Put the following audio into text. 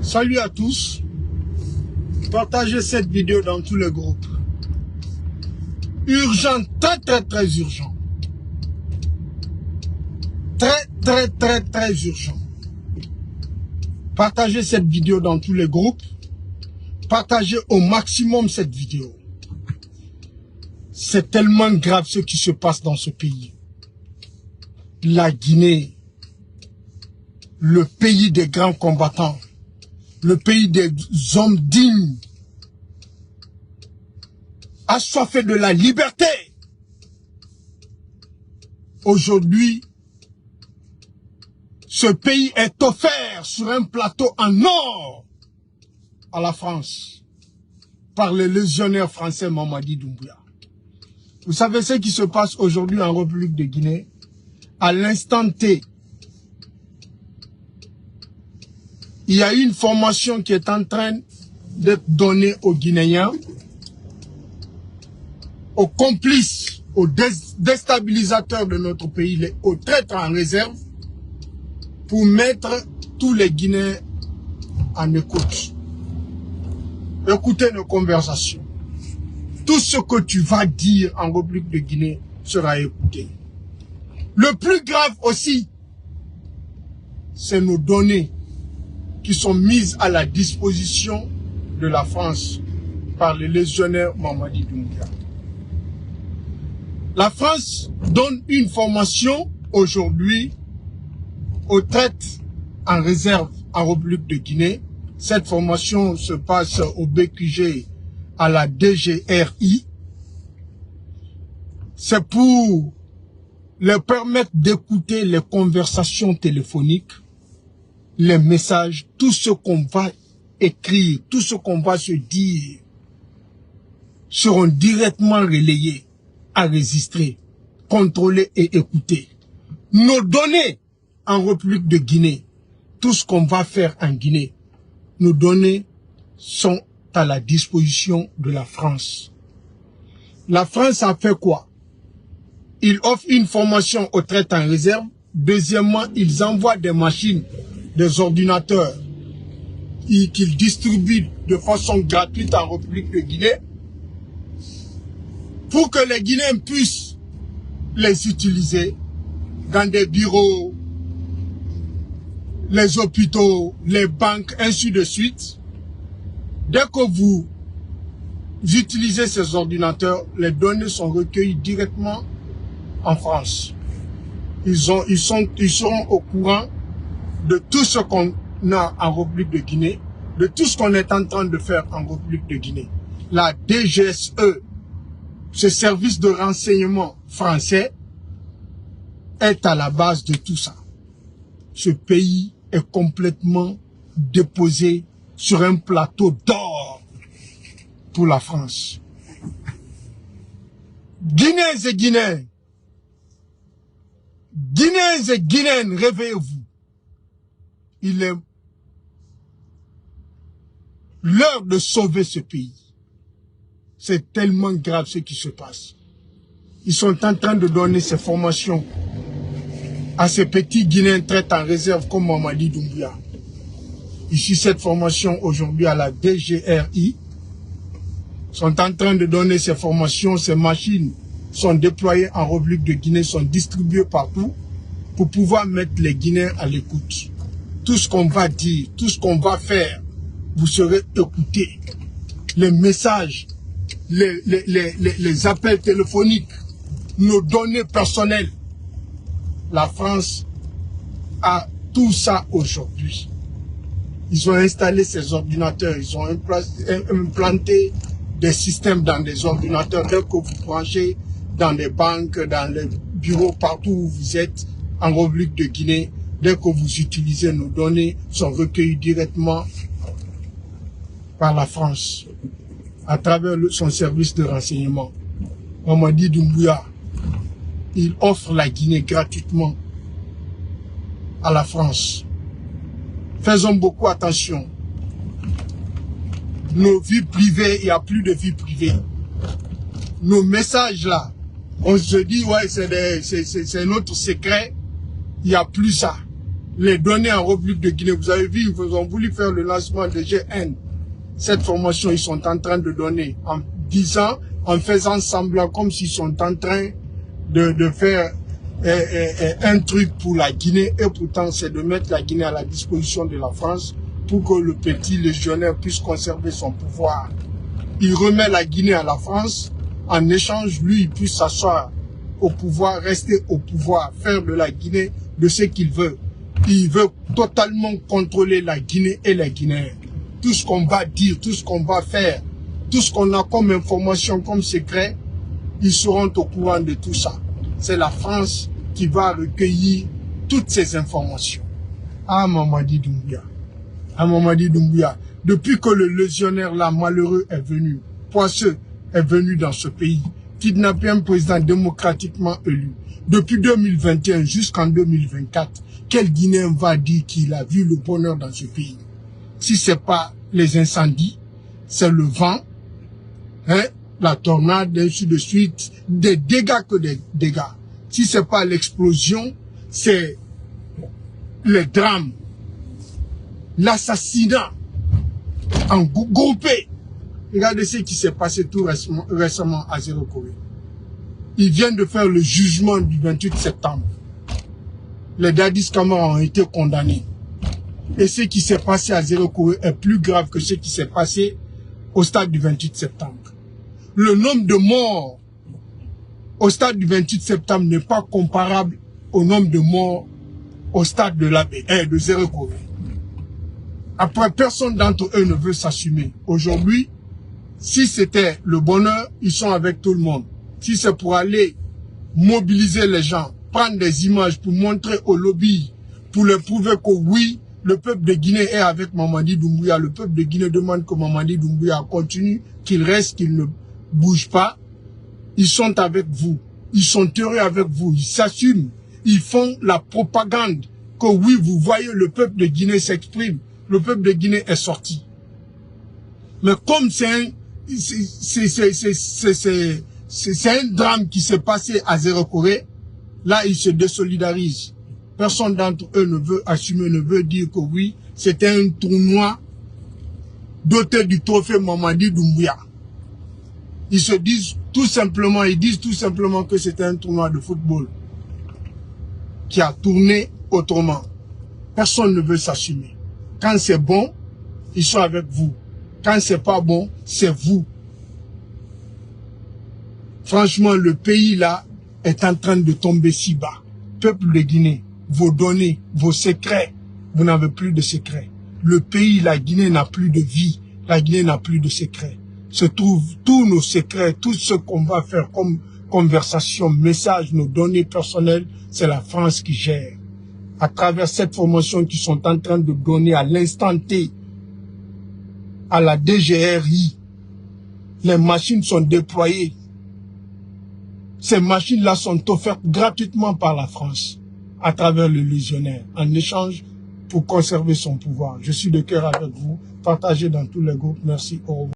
Salut à tous. Partagez cette vidéo dans tous les groupes. Urgent, très urgent. Très urgent. Partagez cette vidéo dans tous les groupes. Partagez au maximum cette vidéo. C'est tellement grave ce qui se passe dans ce pays. La Guinée, le pays des grands combattants, le pays des hommes dignes, assoiffés de la liberté. Aujourd'hui, ce pays est offert sur un plateau en or à la France par le légionnaire français Mamadi Doumbouya. Vous savez ce qui se passe aujourd'hui en République de Guinée? À l'instant T, il y a une formation qui est en train d'être donnée aux Guinéens, aux complices, aux déstabilisateurs de notre pays, aux traîtres en réserve, pour mettre tous les Guinéens en écoute. Écoutez nos conversations. Tout ce que tu vas dire en République de Guinée sera écouté. Le plus grave aussi, c'est nos données qui sont mises à la disposition de la France par le légionnaire Mamadi Doumbouya. La France donne une formation aujourd'hui aux traites en réserve en République de Guinée. Cette formation se passe au BQG à la DGRI. C'est pour leur permettre d'écouter les conversations téléphoniques, les messages, tout ce qu'on va écrire, tout ce qu'on va se dire, seront directement relayés, enregistrés, contrôlés et écoutés. Nos données en République de Guinée, tout ce qu'on va faire en Guinée, nos données sont à la disposition de la France. La France a fait quoi? Ils offrent une formation aux traites en réserve. Deuxièmement, ils envoient des machines, des ordinateurs qu'ils distribuent de façon gratuite en République de Guinée pour que les Guinéens puissent les utiliser dans des bureaux, les hôpitaux, les banques, ainsi de suite. Dès que vous utilisez ces ordinateurs, les données sont recueillies directement en France. Ils seront au courant de tout ce qu'on a en République de Guinée, de tout ce qu'on est en train de faire en République de Guinée. La DGSE, ce service de renseignement français, est à la base de tout ça. Ce pays est complètement déposé sur un plateau d'or pour la France. Guinéens et Guinéens, Guinéens et Guinéennes, réveillez-vous. Il est l'heure de sauver ce pays. C'est tellement grave ce qui se passe. Ils sont en train de donner ces formations à ces petits Guinéens traités en réserve comme Mamadi Doumbouya. Ici, cette formation aujourd'hui à la DGRI sont en train de donner ces formations, ces machines sont déployées en République de Guinée, sont distribuées partout pour pouvoir mettre les Guinéens à l'écoute. Tout ce qu'on va dire, tout ce qu'on va faire, vous serez écoutés. Les messages, les appels téléphoniques, nos données personnelles. La France a tout ça aujourd'hui. Ils ont installé ces ordinateurs, ils ont implanté des systèmes dans des ordinateurs. Dès que vous branchez dans les banques, dans les bureaux, partout où vous êtes, en République de Guinée, dès que vous utilisez nos données, sont recueillies directement par la France, à travers son service de renseignement. Mamadi Doumbouya, il offre la Guinée gratuitement à la France. Faisons beaucoup attention. Nos vies privées, il n'y a plus de vie privée. Nos messages là, on se dit, ouais, c'est notre secret. Il n'y a plus ça. les donner en République de Guinée. Vous avez vu, ils ont voulu faire le lancement de GN. Cette formation, ils sont en train de donner en disant, en faisant semblant comme s'ils sont en train de faire un truc pour la Guinée, et pourtant c'est de mettre la Guinée à la disposition de la France pour que le petit légionnaire puisse conserver son pouvoir. Il remet la Guinée à la France, en échange, lui, il puisse s'asseoir au pouvoir, rester au pouvoir, faire de la Guinée de ce qu'il veut. Il veut totalement contrôler la Guinée et les Guinéens. Tout ce qu'on va dire, tout ce qu'on va faire, tout ce qu'on a comme information, comme secret, ils seront au courant de tout ça. C'est la France qui va recueillir toutes ces informations. Ah, Mamadi Doumbouya. Ah, Mamadi Doumbouya. Depuis que le légionnaire là, malheureux, est venu, poisseux, est venu dans ce pays, kidnapper un président démocratiquement élu, depuis 2021 jusqu'en 2024, quel Guinéen va dire qu'il a vu le bonheur dans ce pays? Si c'est pas les incendies, c'est le vent, hein, la tornade, ainsi de suite, des dégâts que des dégâts. Si c'est pas l'explosion, c'est les drames, l'assassinat en groupé. Regardez ce qui s'est passé tout récemment à Zéro Corée. Ils viennent de faire le jugement du 28 septembre. Les Dadis Camara ont été condamnés. Et ce qui s'est passé à Zéro Corée est plus grave que ce qui s'est passé au stade du 28 septembre. Le nombre de morts au stade du 28 septembre n'est pas comparable au nombre de morts au stade de de Zéro Corée. Après, personne d'entre eux ne veut s'assumer. Aujourd'hui, si c'était le bonheur, ils sont avec tout le monde. Si c'est pour aller mobiliser les gens, prendre des images pour montrer au lobby, pour leur prouver que oui, le peuple de Guinée est avec Mamadi Doumbouya, le peuple de Guinée demande que Mamadi Doumbouya continue, qu'il reste, qu'il ne bouge pas, ils sont avec vous. Ils sont heureux avec vous, ils s'assument, ils font la propagande que oui, vous voyez, le peuple de Guinée s'exprime, le peuple de Guinée est sorti. Mais comme c'est un drame qui s'est passé à Zéro Corée, là, ils se désolidarisent. Personne d'entre eux ne veut assumer, ne veut dire que oui, c'était un tournoi doté du trophée Mamadi Doumbouya. Ils se disent tout simplement, que c'était un tournoi de football qui a tourné autrement. Personne ne veut s'assumer. Quand c'est bon, ils sont avec vous. Quand c'est pas bon, c'est vous. Franchement, le pays là est en train de tomber si bas. Peuple de Guinée, vos données, vos secrets, vous n'avez plus de secrets. Le pays, la Guinée n'a plus de vie. La Guinée n'a plus de secrets. Se trouvent tous nos secrets, tout ce qu'on va faire comme conversation, messages, nos données personnelles, c'est la France qui gère. À travers cette formation qu'ils sont en train de donner à l'instant T, à la DGRI, les machines sont déployées. Ces machines-là sont offertes gratuitement par la France, à travers le légionnaire, en échange pour conserver son pouvoir. Je suis de cœur avec vous, partagez dans tous les groupes. Merci, au revoir.